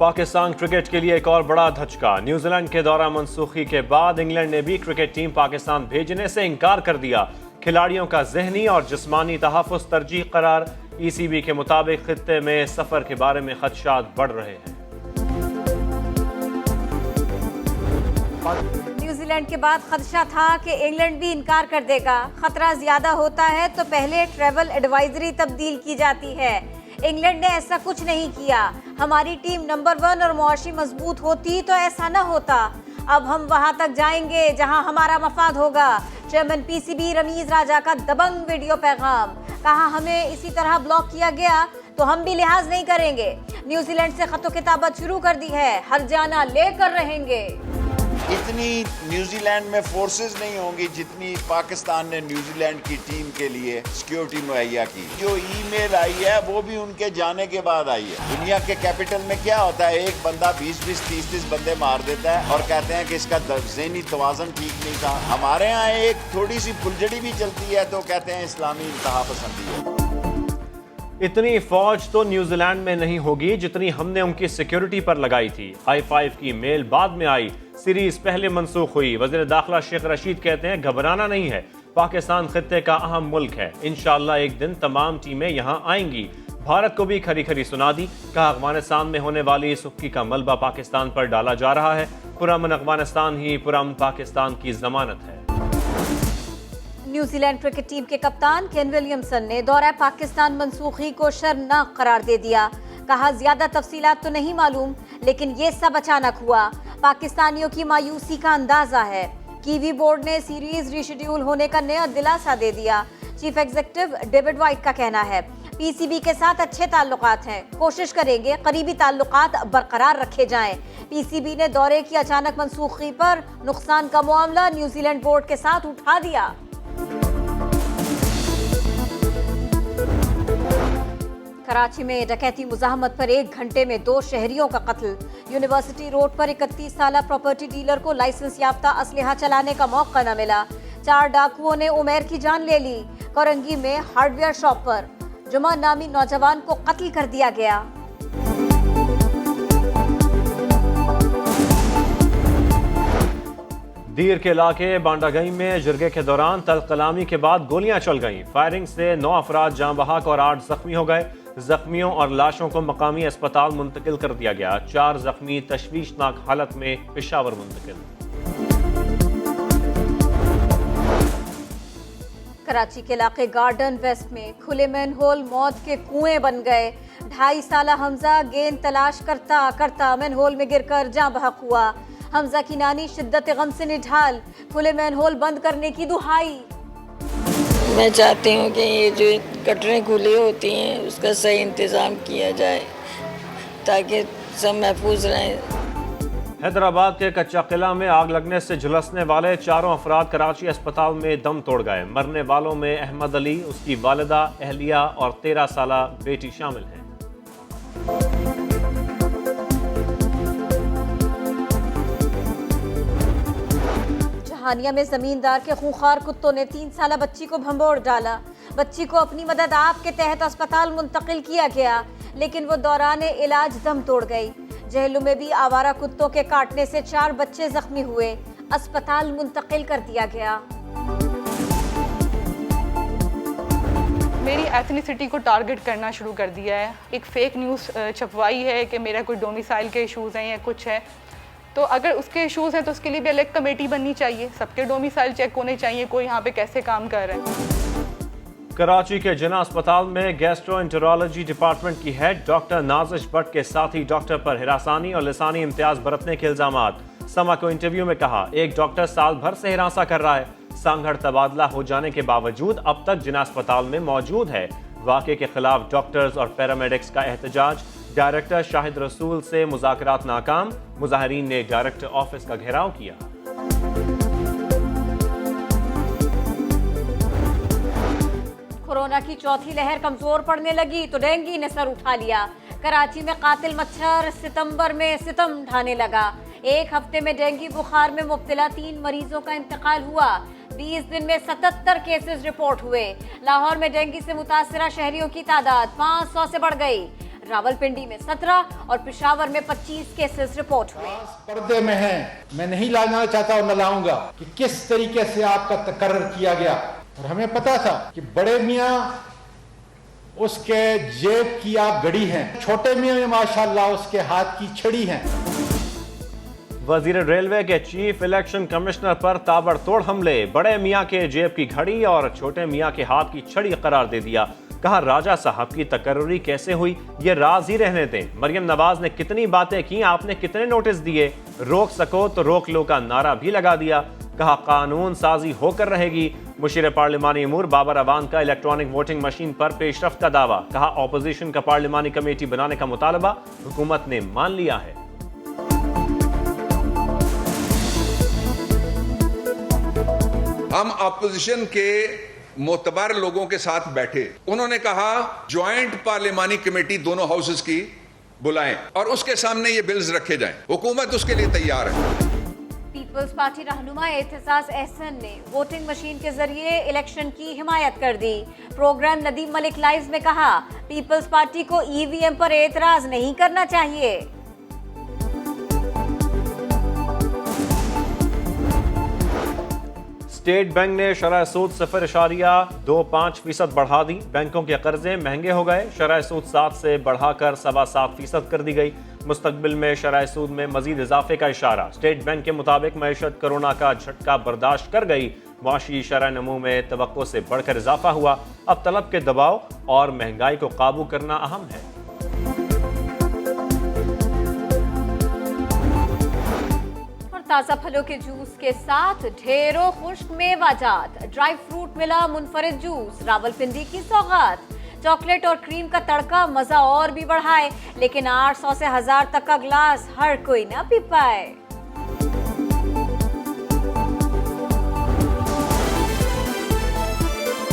Pakistan cricket के लिए एक और बड़ा धचका। न्यूजीलैंड के दौरा मनसूखी के बाद इंग्लैंड ने भी क्रिकेट टीम पाकिस्तान भेजने से इनकार कर दिया। खिलाड़ियों का जहनी और जिस्मानी तहफ़्फ़ुज़ तरजीह करार। ECB के मुताबिक खित्ते में सफर के बारे में खदशात बढ़ रहे हैं। न्यूजीलैंड के बाद खदशा था कि इंग्लैंड भी इनकार कर देगा। खतरा ज्यादा होता है तो पहले ट्रैवल एडवाइजरी तब्दील की जाती है। इंग्लैंड ने ऐसा कुछ नहीं किया। हमारी टीम नंबर 1 और मुआशी मजबूत होती तो ऐसा न होता। अब हम वहां तक जाएंगे जहां हमारा मफाद होगा। चेयरमैन PCB रमीज राजा का दबंग वीडियो पैगाम। कहा, हमें इसी तरह ब्लॉक किया गया तो हम भी लिहाज नहीं करेंगे। न्यूजीलैंड से खतों किताबत शुरू कर दी है, हर जाना लेकर रहेंगे। इतनी न्यूजीलैंड में फोर्सेस नहीं होंगी जितनी पाकिस्तान ने न्यूजीलैंड की टीम के लिए सिक्योरिटी मुहैया की। जो ईमेल आई है वो भी उनके जाने के बाद आई है। दुनिया के कैपिटल में क्या होता है, एक बंदा 20-20, 30-30 बंदे मार देता है और कहते हैं कि इसका ज़हनी तवाज़ुन ठीक नहीं था। हमारे यहाँ एक थोड़ी सी फुलझड़ी भी चलती है तो कहते हैं इस्लामी इंतहा पसंदी है। इतनी फौज तो न्यूजीलैंड में नहीं होगी जितनी हमने उनकी सिक्योरिटी पर लगाई थी। I-5 की मेल बाद में आई, सीरीज पहले मनसूख हुई। वज़ीर दाखिला शेख रशीद कहते हैं घबराना नहीं है, पाकिस्तान खित्ते का अहम मुल्क है। इंशाअल्लाह एक दिन तमाम टीमें यहाँ आएंगी। भारत को भी खरी खरी सुना दी। कहा, अफगानिस्तान में होने वाली सुक्की का मलबा पाकिस्तान पर डाला जा रहा है। पुरअमन अफगानिस्तान ही पुरअमन पाकिस्तान की जमानत है। न्यूजीलैंड क्रिकेट टीम के कप्तान केन विलियमसन ने दौरा पाकिस्तान मनसूखी को शर्मनाक करार दे दिया। कहा, ज्यादा तफसीलात तो नहीं मालूम, लेकिन ये सब अचानक हुआ। पाकिस्तानियों की मायूसी का अंदाजा है। कीवी बोर्ड ने सीरीज रीशेड्यूल होने का नया दिलासा दे दिया। चीफ एग्जीक्यूटिव डेविड वाइट का कहना है, PCB के साथ अच्छे ताल्लुकात हैं, कोशिश करेंगे करीबी ताल्लुकात बरकरार रखे जाएं। PCB ने दौरे की अचानक मनसूखी पर नुकसान का मामला न्यूजीलैंड बोर्ड के साथ उठा दिया। कराची में डकैती मुज़ाहमत पर 1 घंटे में 2 शहरियों का कत्ल। यूनिवर्सिटी रोड पर 31 साला प्रॉपर्टी डीलर को लाइसेंस याफ्ता असलहा चलाने का मौका न मिला। 4 डाकुओं ने उमैर की जान ले ली। कोरंगी में हार्डवेयर शॉप पर जुमा नामी नौजवान को कत्ल कर दिया गया। दीर के इलाके बांडागई में जिरगे के दौरान तल कलामी के बाद गोलियां चल गईं। फायरिंग से 9 अफराद जाँ बहक और 8 जख्मी हो गए। जख्मियों और लाशों को मकामी अस्पताल मुंतकिल कर दिया गया। 4 जख्मी तशवीशनाक हालत में पेशावर मुंतकिल। कराची के इलाके गार्डन वेस्ट में खुले मैनहोल मौत के कुएं बन गए। 2.5 साला हमजा गेंद तलाश करता करता मैनहोल में गिरकर जाँ बहक हुआ। हमजा की नानी शिद्दत गम से निढाल, खुले मैनहोल बंद करने की दुहाई। मैं चाहती हूँ कि ये जो गटरें खुली होती हैं उसका सही इंतज़ाम किया जाए ताकि सब महफूज रहें। हैदराबाद के कच्चा किला में आग लगने से झुलसने वाले 4 अफराद कराची अस्पताल में दम तोड़ गए। मरने वालों में अहमद अली, उसकी वालिदा, अहलिया और 13 साला बेटी शामिल हैं। जहानिया में जमींदार के खूंखार कुत्तों ने 3 साला बच्ची को भंबोड़ डाला। बच्ची को अपनी मदद आप के तहत अस्पताल मुंतकिल किया गया, लेकिन वो दौरान इलाज दम तोड़ गई। जहलू में भी आवारा कुत्तों के काटने से 4 बच्चे जख्मी हुए, अस्पताल मुंतकिल कर दिया गया। मेरी एथनिसिटी को टारगेट करना शुरू कर दिया है। एक फेक न्यूज़ छपवाई है कि मेरा कोई डोमिसाइल के इशूज़ हैं या कुछ है। तो अगर उसके इशूज़ हैं तो उसके लिए भी अलग कमेटी बननी चाहिए। सबके डोमिसाइल चेक होने चाहिए, कोई यहाँ पे कैसे काम कर रहा है। कराची के जिना अस्पताल में गैस्ट्रोएंटेरोलॉजी डिपार्टमेंट की हेड डॉक्टर नाजिश भट्ट के साथी डॉक्टर पर हिरासानी और लिसानी इम्तियाज बरतने के इल्जामात। समा को इंटरव्यू में कहा, एक डॉक्टर साल भर से हिरासा कर रहा है। सांगड़ तबादला हो जाने के बावजूद अब तक जिना अस्पताल में मौजूद है। वाक़े के खिलाफ डॉक्टर्स और पैरामेडिक्स का एहतजाज। डायरेक्टर शाहिद रसूल से मुज़ाकरात नाकाम। मुजाहिरीन ने डायरेक्टर ऑफिस का घेराव किया। कोरोना की चौथी लहर कमजोर पड़ने लगी तो डेंगू ने सर उठा लिया। कराची में कातिल मच्छर सितंबर में सितम ढाने लगा। 1 हफ्ते में डेंगू बुखार में मुब्तला 3 मरीजों का इंतकाल हुआ। 20 दिन में 77 केसेस रिपोर्ट हुए। लाहौर में डेंगू से मुतासरा शहरियों की तादाद 500 से बढ़ गई। रावलपिंडी में 17 और पेशावर में 25 केसेस रिपोर्ट हुए। पर्दे में है, मैं नहीं लाना चाहता और न लाऊंगा कि किस तरीके से आपका तकर्रर किया गया। और हमें पता था कि बड़े मियाँ उसके जेब की आप गड़ी हैं, छोटे मियाँ में माशाल्लाह उसके हाथ की छड़ी हैं। वजीर रेलवे के चीफ इलेक्शन कमिश्नर पर ताबड़तोड़ हमले, बड़े मियाँ के जेब की घड़ी और छोटे मियाँ के हाथ की छड़ी करार दे दिया। कहा राजा साहब की तकर्रुरी कैसे हुई ये राज ही रहने दें। मरियम नवाज ने कितनी बातें की, आपने कितने नोटिस दिए, रोक सको तो रोक लो का नारा भी लगा दिया। कहा कानून साजी होकर रहेगी। मुशीर पार्लिमानी अमूर बाबर अवान का इलेक्ट्रॉनिक वोटिंग मशीन पर पेशरफ्त का दावा। कहा ऑपोजिशन का पार्लिमानी कमेटी बनाने का मुतालबा हुकूमत ने मान लिया है। हम अपोजिशन के मोतबर लोगों के साथ बैठे, उन्होंने कहा ज्वाइंट पार्लिमानी कमेटी दोनों हाउसेस की बुलाएं और उसके सामने ये बिल्स रखे जाएं। हुकूमत उसके लिए तैयार है। पीपल्स पार्टी रहनुमा एहतसास एहसन ने वोटिंग मशीन के जरिए इलेक्शन की हिमायत कर दी। प्रोग्राम नदीम मलिक लाइव में कहा पीपल्स पार्टी को ईवीएम पर एतराज नहीं करना चाहिए। स्टेट बैंक ने शरह सूद 0.25% बढ़ा दी। बैंकों के कर्जे महंगे हो गए, शरह सूद 7 से बढ़ाकर 7.25% कर दी गई। मुस्तकबिल में शरह सूद में मजीद इजाफे का इशारा। स्टेट बैंक के मुताबिक मईशत कोरोना का झटका बर्दाश्त कर गई। मुआशी शरह नमू में तवक्को से बढ़कर इजाफा हुआ। अब तलब के दबाव और महंगाई को काबू करना अहम है। ताज़ा फलों के जूस के साथ ढेरों खुश्क मेवाजात, ड्राई फ्रूट मिला मुनफरिद जूस, रावलपिंडी की सौगात। चॉकलेट और क्रीम का तड़का मजा और भी बढ़ाए, लेकिन 800 से 1000 तक का ग्लास हर कोई ना पी पाए।